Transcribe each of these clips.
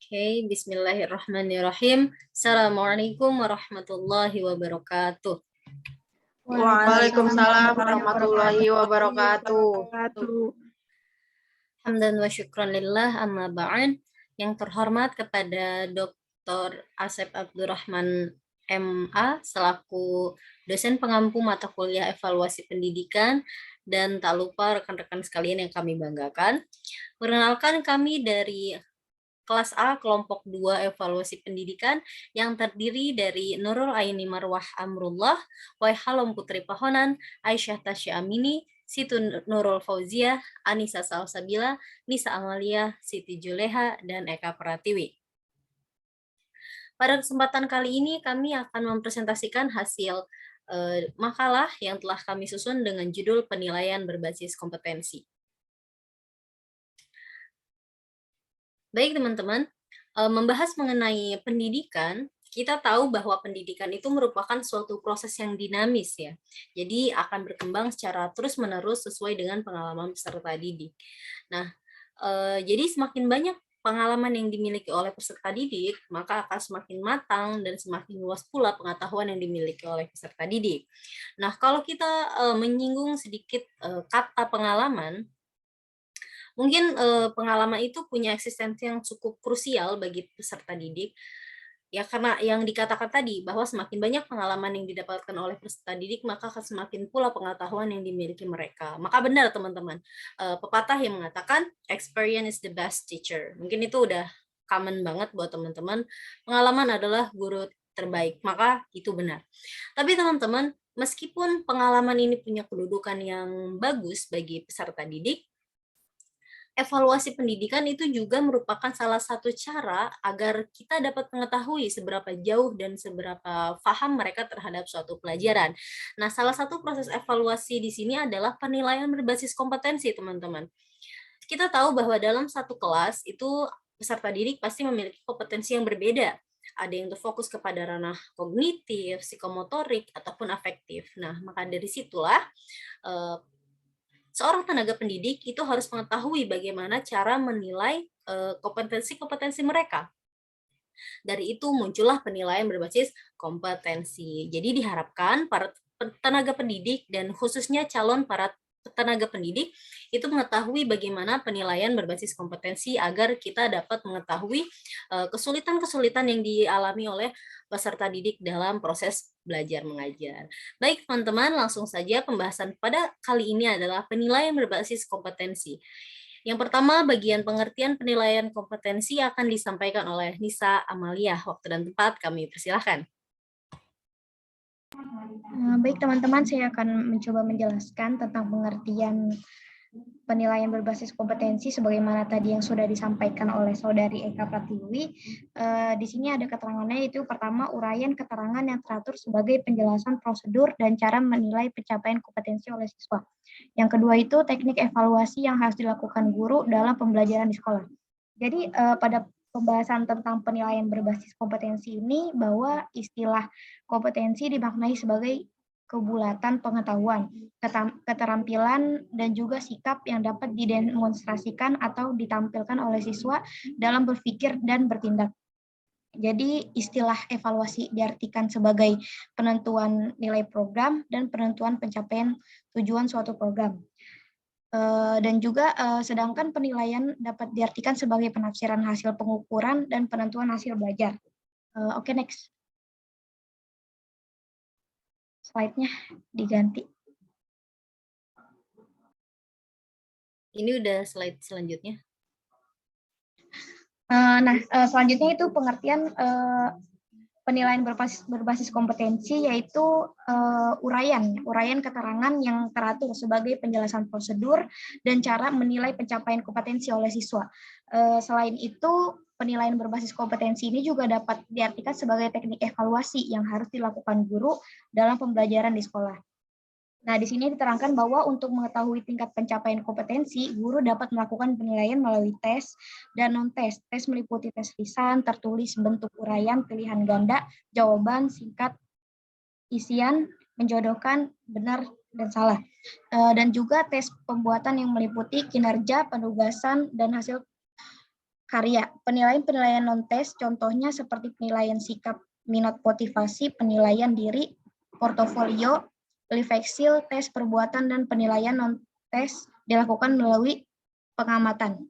Oke, bismillahirrahmanirrahim. Assalamualaikum warahmatullahi wabarakatuh. Waalaikumsalam warahmatullahi wabarakatuh. Hamdan wa syukran lillah amma ba'an. Yang terhormat kepada Dr. Asep Abdurrahman MA selaku dosen pengampu mata kuliah evaluasi pendidikan, dan tak lupa rekan-rekan sekalian yang kami banggakan. Perkenalkan, kami dari kelas A kelompok 2 evaluasi pendidikan yang terdiri dari Nurul Aini Marwah Amrullah, Waihalom Putri Pahonan, Aisyah Tasya Amini, Situ Nurul Fauzia, Anissa Salsabila, Nisa Amalia, Siti Juleha, dan Eka Pratiwi. Pada kesempatan kali ini kami akan mempresentasikan hasil makalah yang telah kami susun dengan judul penilaian berbasis kompetensi. Baik teman-teman, membahas mengenai pendidikan, kita tahu bahwa pendidikan itu merupakan suatu proses yang dinamis ya. Jadi akan berkembang secara terus-menerus sesuai dengan pengalaman peserta didik. Nah, jadi semakin banyak pengalaman yang dimiliki oleh peserta didik, maka akan semakin matang dan semakin luas pula pengetahuan yang dimiliki oleh peserta didik. Nah, kalau kita menyinggung sedikit kata pengalaman, mungkin pengalaman itu punya eksistensi yang cukup krusial bagi peserta didik, ya karena yang dikatakan tadi, bahwa semakin banyak pengalaman yang didapatkan oleh peserta didik, maka akan semakin pula pengetahuan yang dimiliki mereka. Maka benar teman-teman, pepatah yang mengatakan, experience is the best teacher. Mungkin itu udah common banget buat teman-teman, pengalaman adalah guru terbaik, maka itu benar. Tapi teman-teman, meskipun pengalaman ini punya kedudukan yang bagus bagi peserta didik, evaluasi pendidikan itu juga merupakan salah satu cara agar kita dapat mengetahui seberapa jauh dan seberapa paham mereka terhadap suatu pelajaran. Nah, salah satu proses evaluasi di sini adalah penilaian berbasis kompetensi, teman-teman. Kita tahu bahwa dalam satu kelas itu peserta didik pasti memiliki kompetensi yang berbeda. Ada yang terfokus kepada ranah kognitif, psikomotorik, ataupun afektif. Nah, maka dari situlah seorang tenaga pendidik itu harus mengetahui bagaimana cara menilai kompetensi-kompetensi mereka. Dari itu muncullah penilaian berbasis kompetensi. Jadi diharapkan para tenaga pendidik dan khususnya calon para tenaga pendidik itu mengetahui bagaimana penilaian berbasis kompetensi agar kita dapat mengetahui kesulitan-kesulitan yang dialami oleh peserta didik dalam proses belajar mengajar. Baik teman-teman, langsung saja pembahasan pada kali ini adalah penilaian berbasis kompetensi. Yang pertama, bagian pengertian penilaian kompetensi akan disampaikan oleh Nisa Amalia. Waktu dan tempat kami persilahkan. Baik teman-teman, saya akan mencoba menjelaskan tentang pengertian penilaian berbasis kompetensi sebagaimana tadi yang sudah disampaikan oleh saudari Eka Pratiwi. Di sini ada keterangannya, yaitu pertama, uraian keterangan yang teratur sebagai penjelasan prosedur dan cara menilai pencapaian kompetensi oleh siswa. Yang kedua itu teknik evaluasi yang harus dilakukan guru dalam pembelajaran di sekolah. Jadi pada pembahasan tentang penilaian berbasis kompetensi ini, bahwa istilah kompetensi dimaknai sebagai kebulatan pengetahuan, keterampilan, dan juga sikap yang dapat didemonstrasikan atau ditampilkan oleh siswa dalam berpikir dan bertindak. Jadi istilah evaluasi diartikan sebagai penentuan nilai program dan penentuan pencapaian tujuan suatu program. Dan juga sedangkan penilaian dapat diartikan sebagai penafsiran hasil pengukuran dan penentuan hasil belajar. Oke, next. Slide-nya diganti. Ini udah slide selanjutnya. Nah, selanjutnya itu pengertian penilaian berbasis kompetensi, yaitu uraian keterangan yang teratur sebagai penjelasan prosedur dan cara menilai pencapaian kompetensi oleh siswa. Selain itu, penilaian berbasis kompetensi ini juga dapat diartikan sebagai teknik evaluasi yang harus dilakukan guru dalam pembelajaran di sekolah. Nah, di sini diterangkan bahwa untuk mengetahui tingkat pencapaian kompetensi, guru dapat melakukan penilaian melalui tes dan non-tes. Tes meliputi tes lisan, tertulis, bentuk uraian, pilihan ganda, jawaban, singkat, isian, menjodohkan, benar, dan salah. Dan juga tes pembuatan yang meliputi kinerja, penugasan, dan hasil karya. Penilaian-penilaian non-tes contohnya seperti penilaian sikap, minat, motivasi, penilaian diri, portofolio, life skill, tes perbuatan, dan penilaian non-tes dilakukan melalui pengamatan.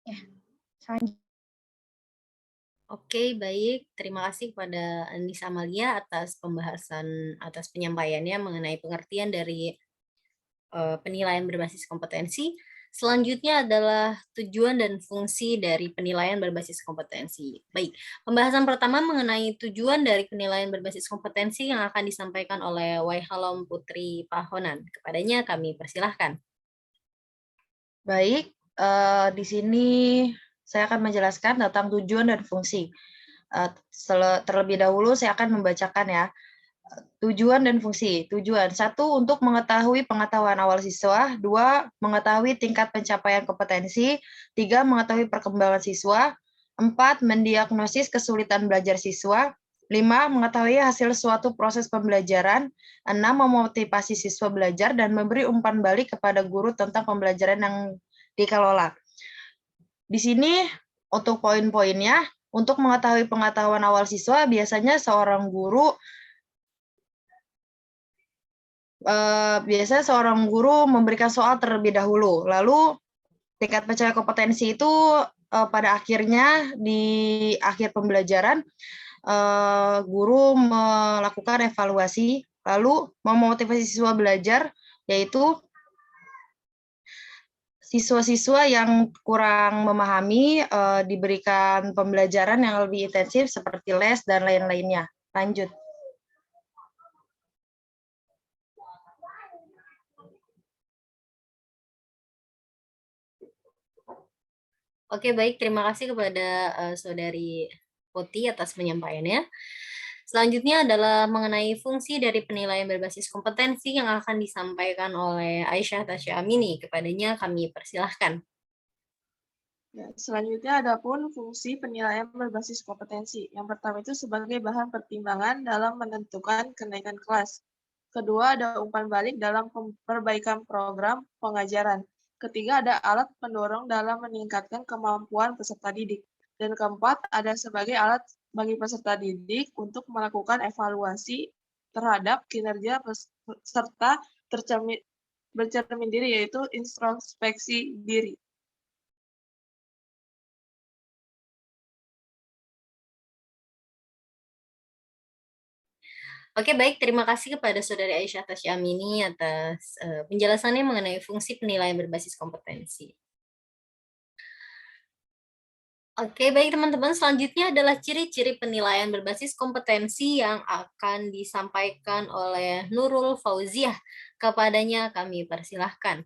Ya, selanjutnya. Oke, baik. Terima kasih kepada Anissa Amalia atas atas penyampaiannya mengenai pengertian dari penilaian berbasis kompetensi. Selanjutnya adalah tujuan dan fungsi dari penilaian berbasis kompetensi. Baik, pembahasan pertama mengenai tujuan dari penilaian berbasis kompetensi yang akan disampaikan oleh Waihalom Putri Pahonan. Kepadanya kami persilahkan. Baik, di sini saya akan menjelaskan tentang tujuan dan fungsi. Terlebih dahulu saya akan membacakan ya. Tujuan dan fungsi. Tujuan, 1, untuk mengetahui pengetahuan awal siswa. 2, mengetahui tingkat pencapaian kompetensi. 3, mengetahui perkembangan siswa. 4, mendiagnosis kesulitan belajar siswa. 5, mengetahui hasil suatu proses pembelajaran. 6, memotivasi siswa belajar dan memberi umpan balik kepada guru tentang pembelajaran yang dikelola. Di sini untuk poin-poinnya, untuk mengetahui pengetahuan awal siswa, biasanya seorang guru memberikan soal terlebih dahulu. Lalu tingkat pencapaian kompetensi itu pada akhirnya di akhir pembelajaran guru melakukan evaluasi, lalu memotivasi siswa belajar, yaitu siswa-siswa yang kurang memahami diberikan pembelajaran yang lebih intensif seperti les dan lain-lainnya. Lanjut. Oke, baik. Terima kasih kepada Saudari Putih atas penyampaiannya. Selanjutnya adalah mengenai fungsi dari penilaian berbasis kompetensi yang akan disampaikan oleh Aisyah Tasya Amini. Kepadanya kami persilahkan. Ya, selanjutnya ada pun fungsi penilaian berbasis kompetensi. Yang pertama itu sebagai bahan pertimbangan dalam menentukan kenaikan kelas. Kedua, ada umpan balik dalam perbaikan program pengajaran. Ketiga, ada alat pendorong dalam meningkatkan kemampuan peserta didik. Dan keempat, ada sebagai alat bagi peserta didik untuk melakukan evaluasi terhadap kinerja peserta bercermin diri, yaitu introspeksi diri. Oke, baik. Terima kasih kepada Saudari Aisyah Tasya Amini atas penjelasannya mengenai fungsi penilaian berbasis kompetensi. Oke, baik teman-teman. Selanjutnya adalah ciri-ciri penilaian berbasis kompetensi yang akan disampaikan oleh Nurul Fauziah. Kepadanya kami persilahkan.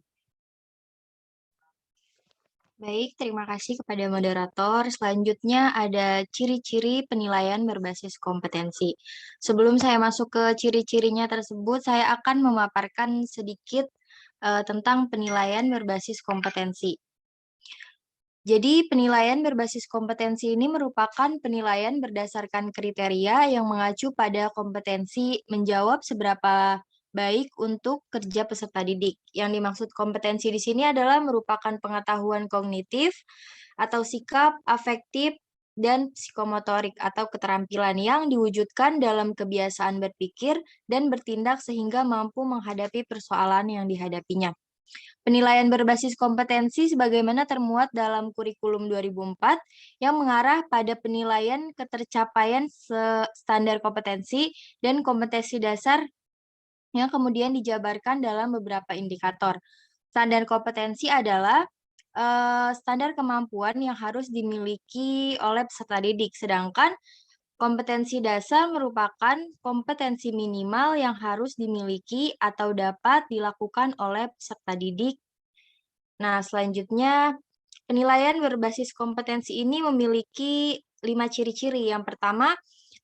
Baik, terima kasih kepada moderator. Selanjutnya ada ciri-ciri penilaian berbasis kompetensi. Sebelum saya masuk ke ciri-cirinya tersebut, saya akan memaparkan sedikit tentang penilaian berbasis kompetensi. Jadi, penilaian berbasis kompetensi ini merupakan penilaian berdasarkan kriteria yang mengacu pada kompetensi menjawab seberapa baik untuk kerja peserta didik. Yang dimaksud kompetensi di sini adalah merupakan pengetahuan kognitif atau sikap afektif dan psikomotorik atau keterampilan yang diwujudkan dalam kebiasaan berpikir dan bertindak sehingga mampu menghadapi persoalan yang dihadapinya. Penilaian berbasis kompetensi sebagaimana termuat dalam kurikulum 2004 yang mengarah pada penilaian ketercapaian standar kompetensi dan kompetensi dasar yang kemudian dijabarkan dalam beberapa indikator. Standar kompetensi adalah standar kemampuan yang harus dimiliki oleh peserta didik, sedangkan kompetensi dasar merupakan kompetensi minimal yang harus dimiliki atau dapat dilakukan oleh peserta didik. Nah, selanjutnya penilaian berbasis kompetensi ini memiliki 5 ciri-ciri. Yang pertama,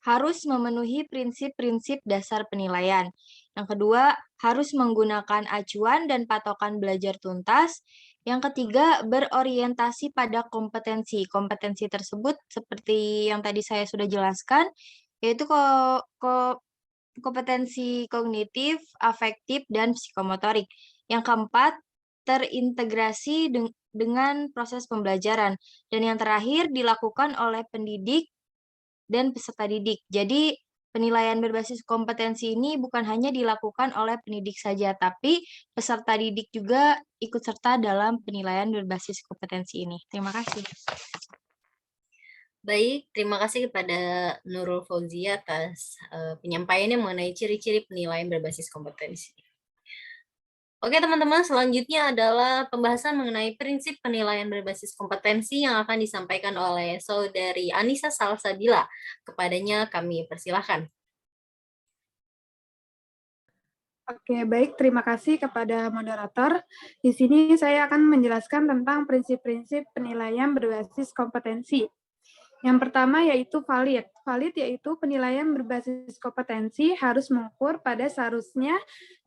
harus memenuhi prinsip-prinsip dasar penilaian. Yang kedua, harus menggunakan acuan dan patokan belajar tuntas. Yang ketiga, berorientasi pada kompetensi. Kompetensi tersebut seperti yang tadi saya sudah jelaskan, yaitu kompetensi kognitif, afektif, dan psikomotorik. Yang keempat, terintegrasi dengan proses pembelajaran. Dan yang terakhir dilakukan oleh pendidik dan peserta didik. Jadi penilaian berbasis kompetensi ini bukan hanya dilakukan oleh pendidik saja, tapi peserta didik juga ikut serta dalam penilaian berbasis kompetensi ini. Terima kasih. Baik, terima kasih kepada Nurul Fauzia atas penyampaiannya mengenai ciri-ciri penilaian berbasis kompetensi. Oke teman-teman, selanjutnya adalah pembahasan mengenai prinsip penilaian berbasis kompetensi yang akan disampaikan oleh Saudari Anissa Salsabila. Kepadanya kami persilahkan. Oke, baik. Terima kasih kepada moderator. Di sini saya akan menjelaskan tentang prinsip-prinsip penilaian berbasis kompetensi. Yang pertama yaitu valid. Valid yaitu penilaian berbasis kompetensi harus mengukur pada seharusnya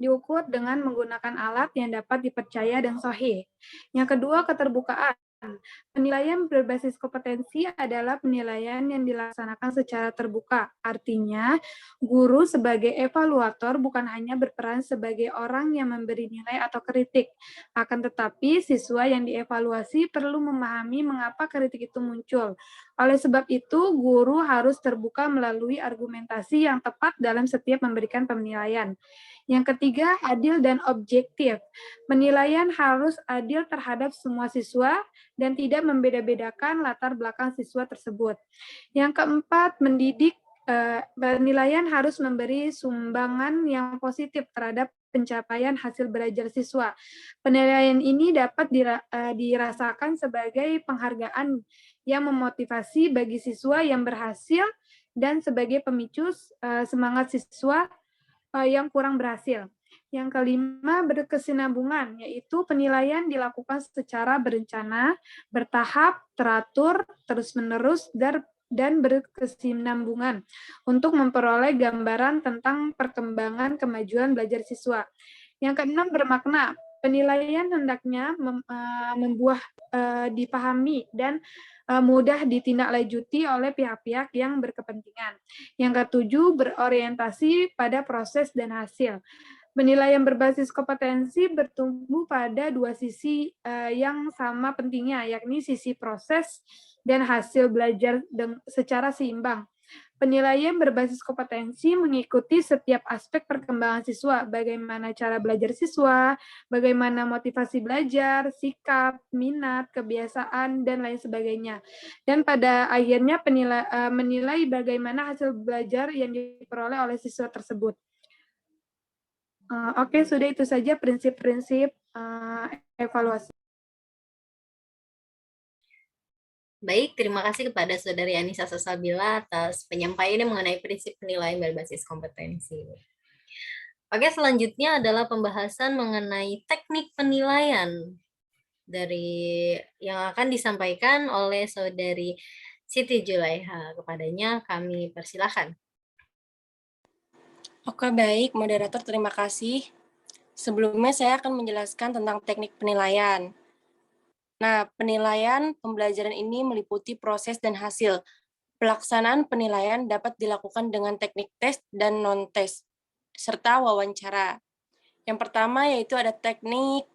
diukur dengan menggunakan alat yang dapat dipercaya dan sahih. Yang kedua, keterbukaan. Penilaian berbasis kompetensi adalah penilaian yang dilaksanakan secara terbuka. Artinya, guru sebagai evaluator bukan hanya berperan sebagai orang yang memberi nilai atau kritik, akan tetapi siswa yang dievaluasi perlu memahami mengapa kritik itu muncul. Oleh sebab itu, guru harus terbuka melalui argumentasi yang tepat dalam setiap memberikan penilaian. Yang ketiga, adil dan objektif. Penilaian harus adil terhadap semua siswa dan tidak membeda-bedakan latar belakang siswa tersebut. Yang keempat, penilaian harus memberi sumbangan yang positif terhadap pencapaian hasil belajar siswa. Penilaian ini dapat dirasakan sebagai penghargaan yang memotivasi bagi siswa yang berhasil dan sebagai pemicu semangat siswa yang kurang berhasil. Yang kelima, berkesinambungan, yaitu penilaian dilakukan secara berencana, bertahap, teratur, terus-menerus, dan berkesinambungan untuk memperoleh gambaran tentang perkembangan kemajuan belajar siswa. Yang keenam, bermakna. Penilaian hendaknya dipahami dan mudah ditindaklanjuti oleh pihak-pihak yang berkepentingan. Yang ketujuh, berorientasi pada proses dan hasil. Penilaian berbasis kompetensi bertumbuh pada dua sisi yang sama pentingnya, yakni sisi proses dan hasil belajar secara seimbang. Penilaian berbasis kompetensi mengikuti setiap aspek perkembangan siswa, bagaimana cara belajar siswa, bagaimana motivasi belajar, sikap, minat, kebiasaan, dan lain sebagainya. Dan pada akhirnya menilai bagaimana hasil belajar yang diperoleh oleh siswa tersebut. Oke, sudah itu saja prinsip-prinsip evaluasi. Baik, terima kasih kepada Saudari Anissa Salsabila atas penyampaiannya mengenai prinsip penilaian berbasis kompetensi. Oke, selanjutnya adalah pembahasan mengenai teknik penilaian dari yang akan disampaikan oleh Saudari Siti Julaiha. Kepadanya kami persilahkan. Oke, baik. Moderator, terima kasih. Sebelumnya saya akan menjelaskan tentang teknik penilaian. Nah, penilaian pembelajaran ini meliputi proses dan hasil. Pelaksanaan penilaian dapat dilakukan dengan teknik tes dan non-tes, serta wawancara. Yang pertama yaitu ada teknik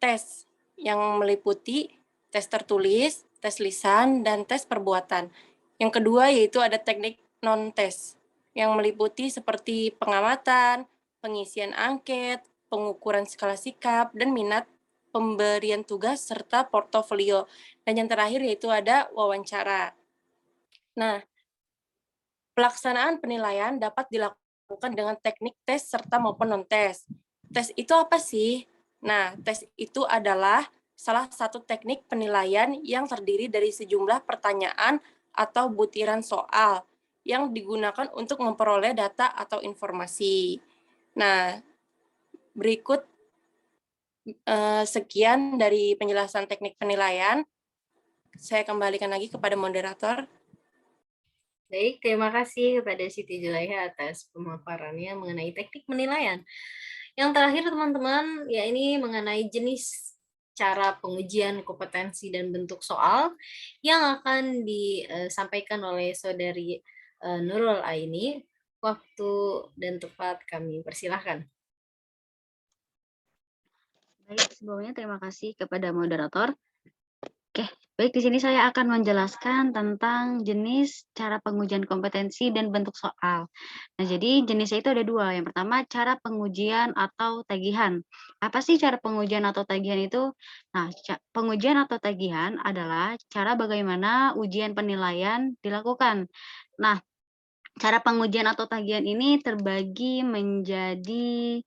tes, yang meliputi tes tertulis, tes lisan, dan tes perbuatan. Yang kedua yaitu ada teknik non-tes, yang meliputi seperti pengamatan, pengisian angket, pengukuran skala sikap, dan minat, pemberian tugas, serta portofolio. Dan yang terakhir yaitu ada wawancara. Nah, pelaksanaan penilaian dapat dilakukan dengan teknik tes serta maupun non-tes. Tes itu apa sih? Nah, tes itu adalah salah satu teknik penilaian yang terdiri dari sejumlah pertanyaan atau butiran soal yang digunakan untuk memperoleh data atau informasi. Nah, berikut sekian dari penjelasan teknik penilaian. Saya kembalikan lagi kepada moderator. Baik, terima kasih kepada Siti Julaiha atas pemaparannya mengenai teknik penilaian. Yang terakhir teman-teman, ya ini mengenai jenis cara pengujian kompetensi dan bentuk soal yang akan disampaikan oleh Saudari Nurul Aini. Waktu dan tempat kami persilahkan. Baik, sebelumnya terima kasih kepada moderator. Oke, baik, di sini saya akan menjelaskan tentang jenis, cara pengujian kompetensi, dan bentuk soal. Nah, jadi jenisnya itu ada dua. Yang pertama, cara pengujian atau tagihan. Apa sih cara pengujian atau tagihan itu? Nah, pengujian atau tagihan adalah cara bagaimana ujian penilaian dilakukan. Nah, cara pengujian atau tagihan ini terbagi menjadi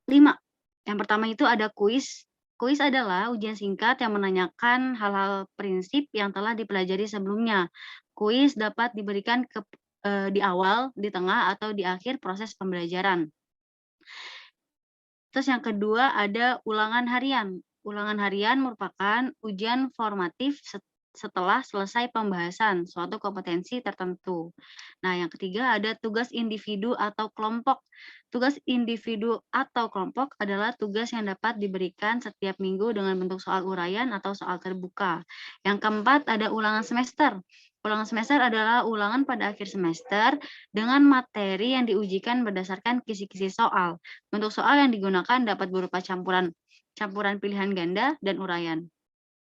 5. Yang pertama itu ada kuis. Kuis adalah ujian singkat yang menanyakan hal-hal prinsip yang telah dipelajari sebelumnya. Kuis dapat diberikan di awal, di tengah, atau di akhir proses pembelajaran. Terus yang kedua ada ulangan harian. Ulangan harian merupakan ujian formatif setelah selesai pembahasan suatu kompetensi tertentu. Nah, yang ketiga ada tugas individu atau kelompok. Tugas individu atau kelompok adalah tugas yang dapat diberikan setiap minggu dengan bentuk soal uraian atau soal terbuka. Yang keempat ada ulangan semester. Ulangan semester adalah ulangan pada akhir semester dengan materi yang diujikan berdasarkan kisi-kisi soal. Bentuk soal yang digunakan dapat berupa campuran pilihan ganda dan uraian.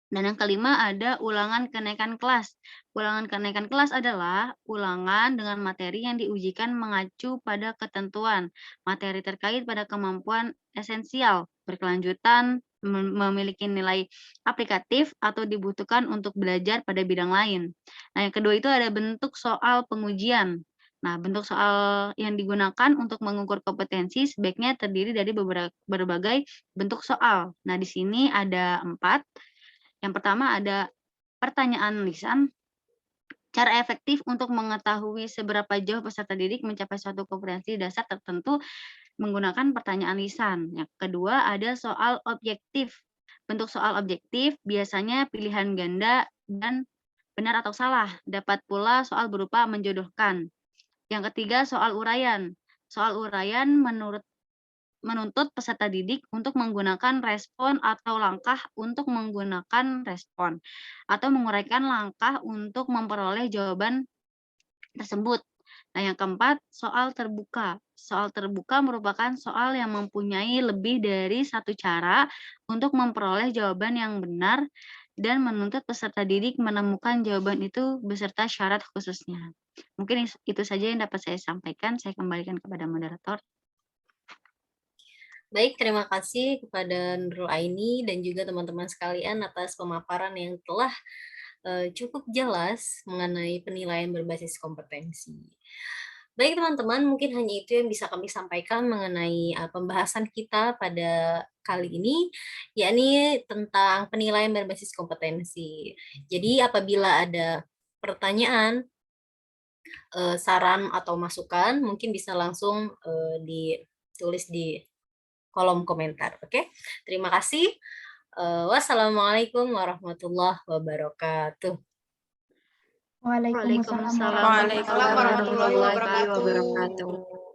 Dan yang kelima ada ulangan kenaikan kelas. Ulangan kenaikan kelas adalah ulangan dengan materi yang diujikan mengacu pada ketentuan, materi terkait pada kemampuan esensial, berkelanjutan, memiliki nilai aplikatif, atau dibutuhkan untuk belajar pada bidang lain. Nah, yang kedua itu ada bentuk soal pengujian. Nah, bentuk soal yang digunakan untuk mengukur kompetensi sebaiknya terdiri dari berbagai bentuk soal. Nah, di sini ada 4. Yang pertama ada pertanyaan lisan, cara efektif untuk mengetahui seberapa jauh peserta didik mencapai suatu kompetensi dasar tertentu menggunakan pertanyaan lisan. Yang kedua ada soal objektif. Bentuk soal objektif biasanya pilihan ganda dan benar atau salah. Dapat pula soal berupa menjodohkan. Yang ketiga soal uraian. Soal uraian menuntut peserta didik untuk menggunakan respon atau langkah untuk menggunakan respon, atau menguraikan langkah untuk memperoleh jawaban tersebut. Nah, yang keempat, soal terbuka. Soal terbuka merupakan soal yang mempunyai lebih dari satu cara untuk memperoleh jawaban yang benar dan menuntut peserta didik menemukan jawaban itu beserta syarat khususnya. Mungkin itu saja yang dapat saya sampaikan. Saya kembalikan kepada moderator. Baik, terima kasih kepada Nurul Aini dan juga teman-teman sekalian atas pemaparan yang telah cukup jelas mengenai penilaian berbasis kompetensi. Baik teman-teman, mungkin hanya itu yang bisa kami sampaikan mengenai pembahasan kita pada kali ini, yakni tentang penilaian berbasis kompetensi. Jadi apabila ada pertanyaan, saran atau masukan, mungkin bisa langsung ditulis di kolom komentar. Oke, terima kasih. Wassalamualaikum warahmatullahi wabarakatuh. Waalaikumsalam Waalaikumsalam warahmatullahi warahmatullahi wabarakatuh.